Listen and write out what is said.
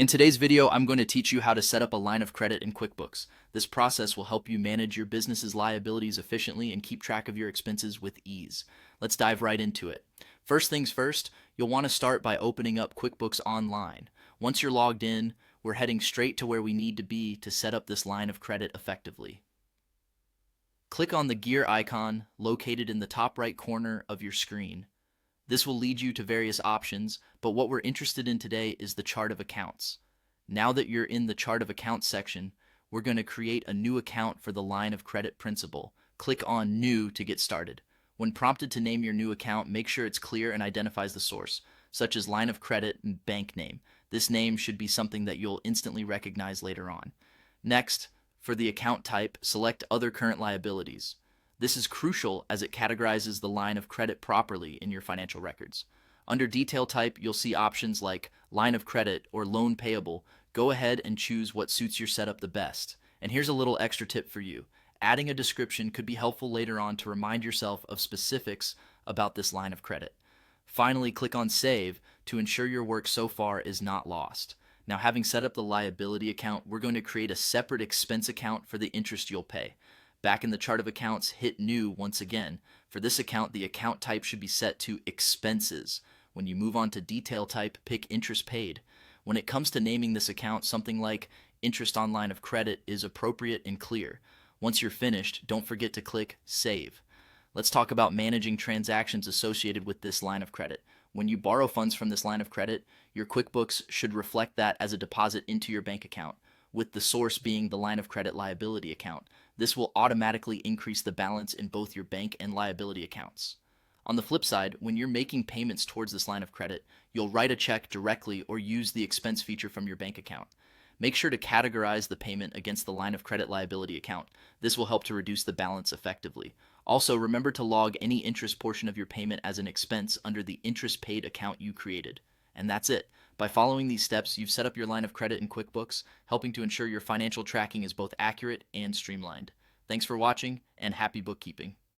In today's video, I'm going to teach you how to set up a line of credit in QuickBooks. This process will help you manage your business's liabilities efficiently and keep track of your expenses with ease. Let's dive right into it. First things first, you'll want to start by opening up QuickBooks Online. Once you're logged in, we're heading straight to where we need to be to set up this line of credit effectively. Click on the gear icon located in the top right corner of your screen. This will lead you to various options, but what we're interested in today is the chart of accounts. Now that you're in the chart of accounts section, we're going to create a new account for the line of credit principal. Click on New to get started. When prompted to name your new account, make sure it's clear and identifies the source, such as line of credit and bank name. This name should be something that you'll instantly recognize later on. Next, for the account type, select Other Current Liabilities. This is crucial as it categorizes the line of credit properly in your financial records. Under Detail Type, you'll see options like Line of Credit or Loan Payable. Go ahead and choose what suits your setup the best. And here's a little extra tip for you. Adding a description could be helpful later on to remind yourself of specifics about this line of credit. Finally, click on Save to ensure your work so far is not lost. Now, having set up the liability account, we're going to create a separate expense account for the interest you'll pay. Back in the chart of accounts, hit New once again. For this account, the account type should be set to Expenses. When you move on to Detail Type, pick Interest Paid. When it comes to naming this account, something like Interest on Line of Credit is appropriate and clear. Once you're finished, don't forget to click Save. Let's talk about managing transactions associated with this line of credit. When you borrow funds from this line of credit, your QuickBooks should reflect that as a deposit into your bank account, with the source being the line of credit liability account. This will automatically increase the balance in both your bank and liability accounts. On the flip side, when you're making payments towards this line of credit, you'll write a check directly or use the expense feature from your bank account. Make sure to categorize the payment against the line of credit liability account. This will help to reduce the balance effectively. Also, remember to log any interest portion of your payment as an expense under the interest paid account you created. And that's it. By following these steps, you've set up your line of credit in QuickBooks, helping to ensure your financial tracking is both accurate and streamlined. Thanks for watching, and happy bookkeeping.